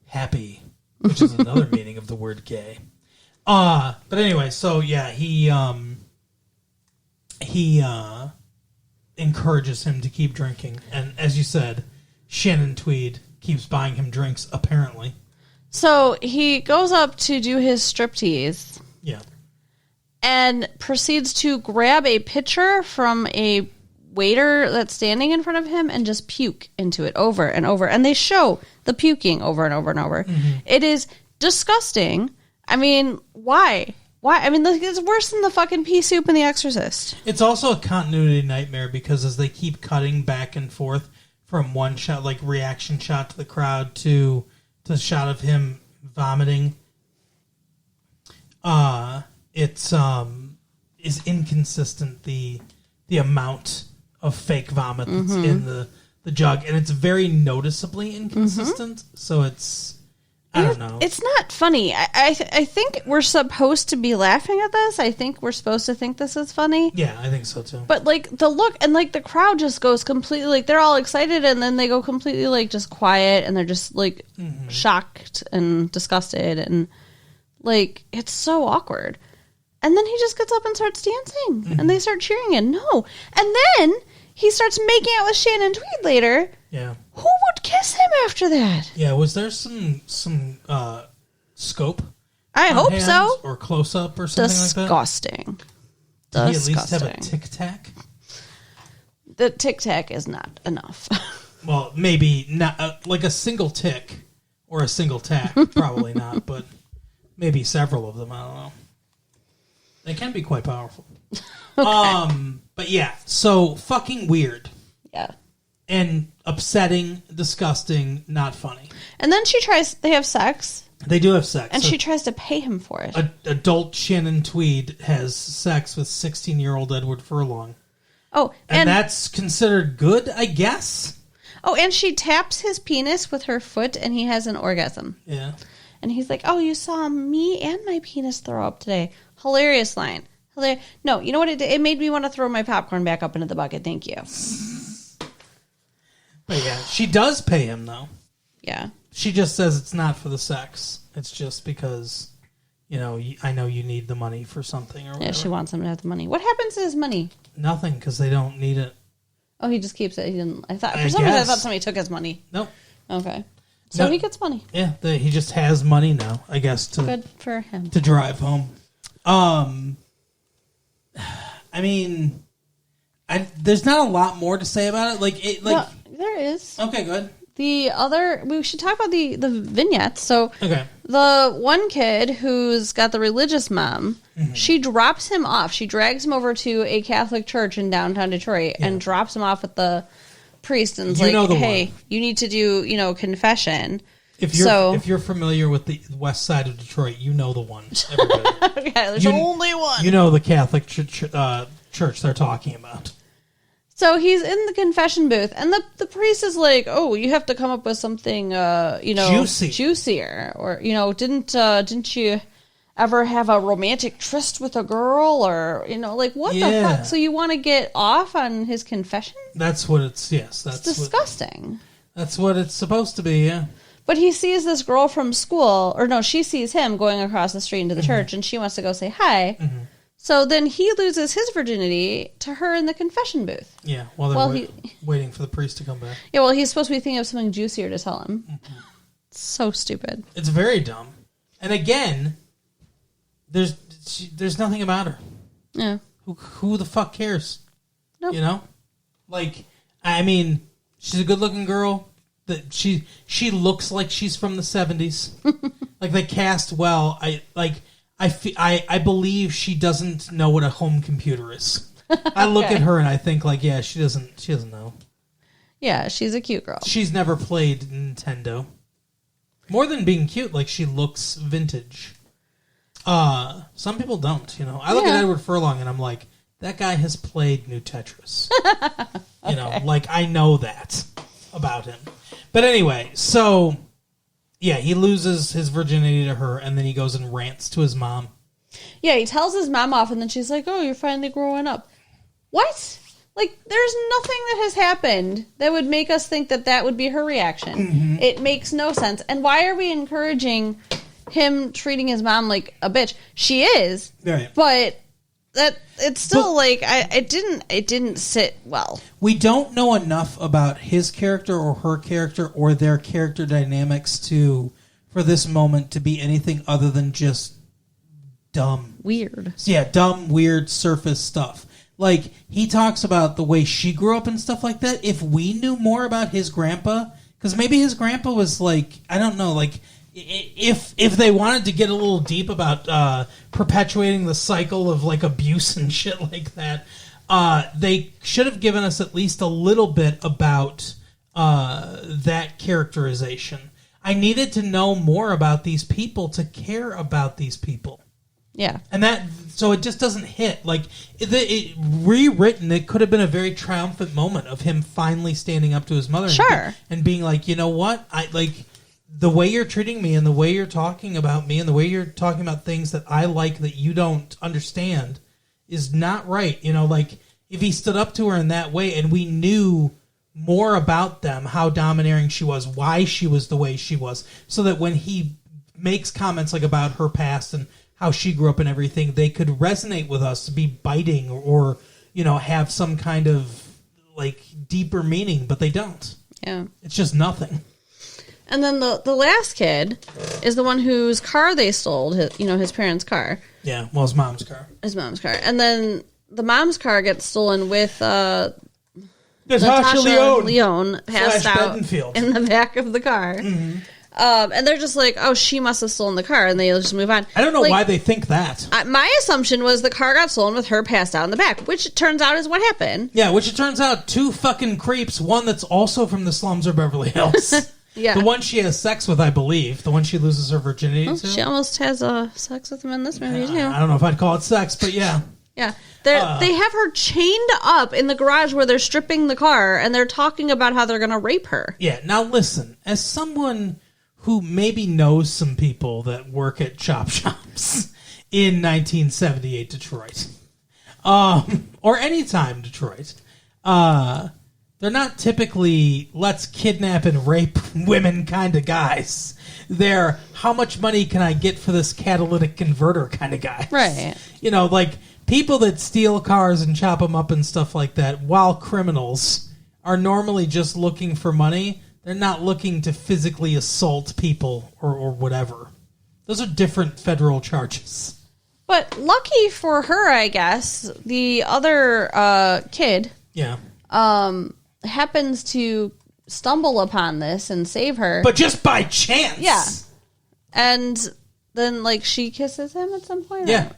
happy, which is another meaning of the word gay. But anyway, so yeah, he encourages him to keep drinking, and as you said, Shannon Tweed keeps buying him drinks, apparently. So he goes up to do his striptease. Yeah. And proceeds to grab a pitcher from a waiter that's standing in front of him and just puke into it over and over. And they show the puking over and over and over. Mm-hmm. It is disgusting. I mean, why? Why? I mean, it's worse than the fucking pea soup in The Exorcist. It's also a continuity nightmare because as they keep cutting back and forth from one shot, like reaction shot to the crowd to the shot of him vomiting, it's is inconsistent the amount of fake vomit that's in the jug, and it's very noticeably inconsistent. So it's I don't know. It's not funny. I think we're supposed to be laughing at this. I think we're supposed to think this is funny. Yeah, I think so too. But like the look and like the crowd just goes completely like they're all excited and then they go completely like just quiet and they're just like shocked and disgusted and like it's so awkward. And then he just gets up and starts dancing and they start cheering and no. And then he starts making out with Shannon Tweed later. Yeah. Who would kiss him after that? Yeah, was there some scope? I hope so. Or close up or something Disgusting. like that? Did he at least have a tic tac? The tic tac is not enough. Well, maybe not like a single tick or a single tack. Probably not, but maybe several of them. I don't know. They can be quite powerful. Okay. But yeah, so fucking weird. Yeah. And upsetting, disgusting, not funny. And then they have sex, They do have sex. And So she tries to pay him for it. adult Shannon Tweed has sex with 16-year-old Edward Furlong. Oh, And that's considered good, I guess? and she taps his penis with her foot, and he has an orgasm. Yeah. And he's like, "Oh, you saw me and my penis throw up today." Hilarious line. No, you know what? It made me want to throw my popcorn back up into the bucket. Thank you. But yeah, she does pay him, though. Yeah. She just says it's not for the sex. It's just because, I know you need the money for something or whatever. Yeah, she wants him to have the money. What happens to his money? Nothing, because they don't need it. Oh, he just keeps it. He didn't. For some I reason, I guess. thought somebody took his money. Nope. Okay. So No. he gets money. Yeah, he just has money now, I guess, Good for him. to drive home. I mean, there's not a lot more to say about it. No, there is. Okay, good. We should talk about the vignettes. So Okay. the one kid who's got the religious mom, Mm-hmm. she drops him off. She drags him over to a Catholic church in downtown Detroit and drops him off with the priest and is You know like, the "Hey, one. you need to do, confession." If you're familiar with the west side of Detroit, you know the one. Everybody. Okay, there's You- only one. You know the Catholic church they're talking about. So he's in the confession booth, and the priest is like, "Oh, you have to come up with something, juicier, or didn't you ever have a romantic tryst with a girl, or what the Yeah. fuck?" So you want to get off on his confession? That's what it's. Yes, It's disgusting. That's what it's supposed to be. Yeah. But he sees this girl from school, or no, she sees him going across the street into Mm-hmm. the church, and she wants to go say hi. So then he loses his virginity to her in the confession booth. Yeah. While they're Well, waiting for the priest to come back. Yeah, well, he's supposed to be thinking of something juicier to tell him. Mm-hmm. So stupid. It's very dumb. And again, there's nothing about her. Yeah. Who the fuck cares? Nope. I mean, she's a good-looking girl. That she looks like she's from the 70s. Like they cast well. I believe she doesn't know what a home computer is. I look Okay. at her and I think she doesn't know. Yeah, she's a cute girl. She's never played Nintendo. More than being cute, she looks vintage. Some people don't, I look at Yeah. Edward Furlong and I'm like, that guy has played New Tetris. I know that about him. But anyway, so yeah, he loses his virginity to her and then he goes and rants to his mom. Yeah, he tells his mom off, and then she's like, "Oh, you're finally growing up." What? There's nothing that has happened that would make us think that would be her reaction. Mm-hmm. It makes no sense. And why are we encouraging him treating his mom like a bitch? She is, Right. but it's still it didn't sit well. We don't know enough about his character or her character or their character dynamics for this moment to be anything other than just dumb. Weird. Yeah, dumb, weird, surface stuff. He talks about the way she grew up and stuff like that. If we knew more about his grandpa, because maybe his grandpa was I don't know, if they wanted to get a little deep about perpetuating the cycle of abuse and shit like that, they should have given us at least a little bit about that characterization. I needed to know more about these people to care about these people. Yeah. And so it just doesn't hit. It rewritten, it could have been a very triumphant moment of him finally standing up to his mother Sure. and being like, you know what? The way you're treating me and the way you're talking about me and the way you're talking about things that I like that you don't understand is not right. If he stood up to her in that way and we knew more about them, how domineering she was, why she was the way she was, so that when he makes comments about her past and how she grew up and everything, they could resonate with us to be biting or have some kind of deeper meaning, but they don't. Yeah. It's just nothing. And then the last kid is the one whose car they stole, his parents' car. Yeah, well, his mom's car. His mom's car. And then the mom's car gets stolen with Natasha Leone passed / out Bedingfield. in the back of the car. Mm-hmm. And they're just like, "Oh, she must have stolen the car," and they just move on. I don't know why they think that. My assumption was the car got stolen with her passed out in the back, which it turns out is what happened. Yeah, which it turns out two fucking creeps, one that's also from the slums of Beverly Hills, Yeah. The one she has sex with, I believe. The one she loses her virginity to. She almost has sex with him in this movie, too. I don't know if I'd call it sex, but yeah. Yeah. They have her chained up in the garage where they're stripping the car, and they're talking about how they're going to rape her. Yeah, now listen, as someone who maybe knows some people that work at chop shops in 1978 Detroit, or any time Detroit, they're not typically let's kidnap and rape women kind of guys. They're how much money can I get for this catalytic converter kind of guys. Right. You know, like people that steal cars and chop them up and stuff like that, while criminals are normally just looking for money, they're not looking to physically assault people or whatever. Those are different federal charges. But lucky for her, I guess, the other kid Yeah. happens to stumble upon this and save her. But just by chance. Yeah. And then, like, she kisses him at some point? Yeah.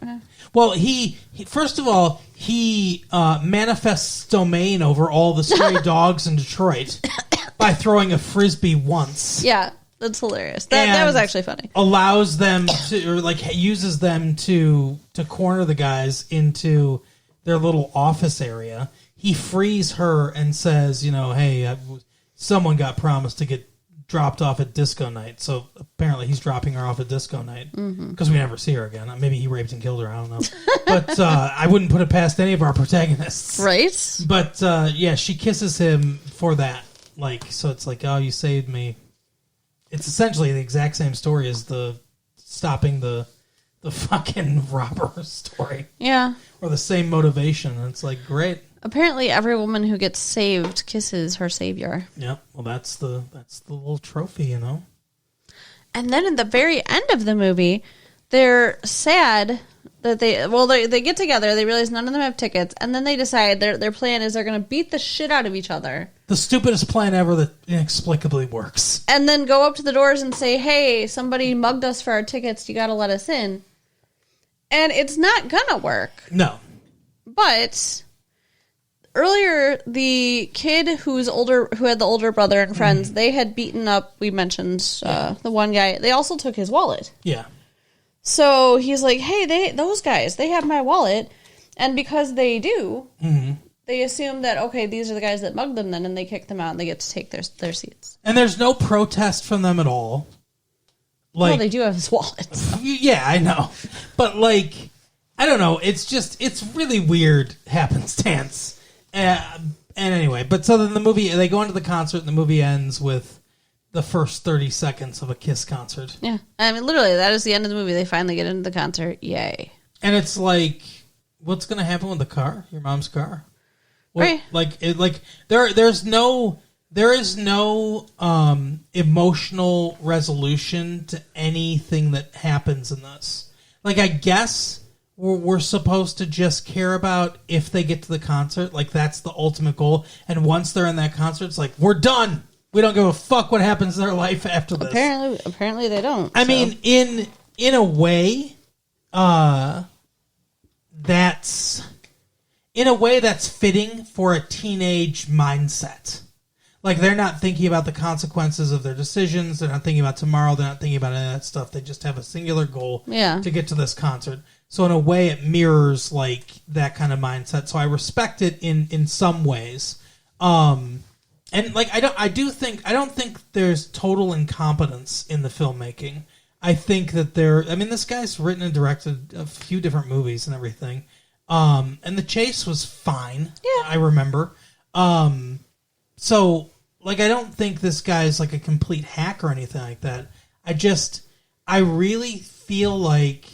Well, he first of all, he manifests domain over all the stray dogs in Detroit by throwing a Frisbee once. Yeah, that's hilarious. That was actually funny. Allows them to, or like uses them to corner the guys into their little office area. He frees her and says, you know, hey, someone got promised to get dropped off at disco night, so apparently he's dropping her off at disco night because we never see her again. Maybe he raped and killed her, I don't know. But I wouldn't put it past any of our protagonists. Right? But yeah, she kisses him for that. Like, so it's like, oh, you saved me. It's essentially the exact same story as the stopping the fucking robber story. Yeah. Or the same motivation. And it's like, great. Apparently every woman who gets saved kisses her savior. Yep. Well, that's the little trophy, you know. And then at the very end of the movie, they're sad that they get together, they realize none of them have tickets, and then they decide their plan is they're going to beat the shit out of each other. The stupidest plan ever that inexplicably works. And then go up to the doors and say, hey, somebody mugged us for our tickets, you got to let us in. And it's not going to work. No. But earlier, the kid who had the older brother and friends, they had beaten up, we mentioned, the one guy. They also took his wallet. Yeah. So he's like, hey, those guys, they have my wallet. And because they do, they assume that, okay, these are the guys that mugged them then, and they kick them out and they get to take their seats. And there's no protest from them at all. Like, Well, they do have his wallet. Yeah, I know. But, like, I don't know. It's really weird happenstance. And anyway, but so then the movie, they go into the concert and the movie ends with the first 30 seconds of a Kiss concert. Yeah. I mean, literally, that is the end of the movie. They finally get into the concert. Yay. And it's like, what's going to happen with the car? Your mom's car? What, Right. There is no emotional resolution to anything that happens in this. Like, I guess we're supposed to just care about if they get to the concert. Like, that's the ultimate goal. And once they're in that concert, it's like, we're done. We don't give a fuck what happens in their life after this. Apparently they don't. I mean, in a way, that's fitting for a teenage mindset. Like, they're not thinking about the consequences of their decisions. They're not thinking about tomorrow. They're not thinking about any of that stuff. They just have a singular goal to get to this concert. So in a way, it mirrors like that kind of mindset. So I respect it in some ways. And like I don't think there's total incompetence in the filmmaking. I think that this guy's written and directed a few different movies and everything. And The Chase was fine. Yeah. I remember. So like I don't think this guy's like a complete hack or anything like that. I really feel like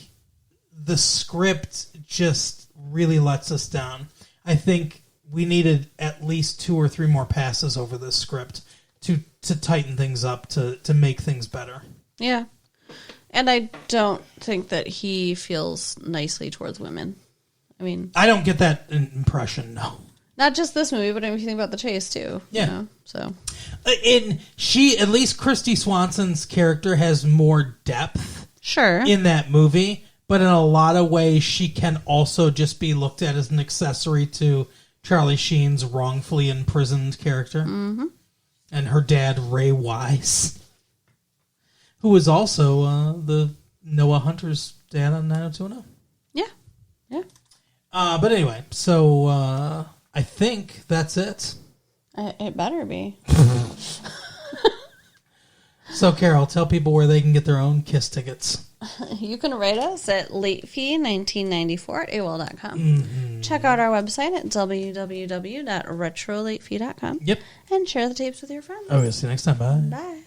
the script just really lets us down. I think we needed at least 2 or 3 more passes over this script to tighten things up, to make things better. Yeah. And I don't think that he feels nicely towards women. I mean, I don't get that impression, no. not just this movie, but if you think about The Chase too. Yeah. You know, so. At least Christy Swanson's character has more depth Sure. in that movie, but in a lot of ways she can also just be looked at as an accessory to Charlie Sheen's wrongfully imprisoned character. Mm-hmm. and her dad, Ray Wise, who was also the Noah Hunter's dad on 90210. Yeah. But anyway, so I think that's it. It better be. So, Carol, tell people where they can get their own KISS tickets. You can write us at latefee1994 at AOL.com. Check out our website at www.retrolatefee.com. Yep. And share the tapes with your friends. Okay, see you next time. Bye. Bye.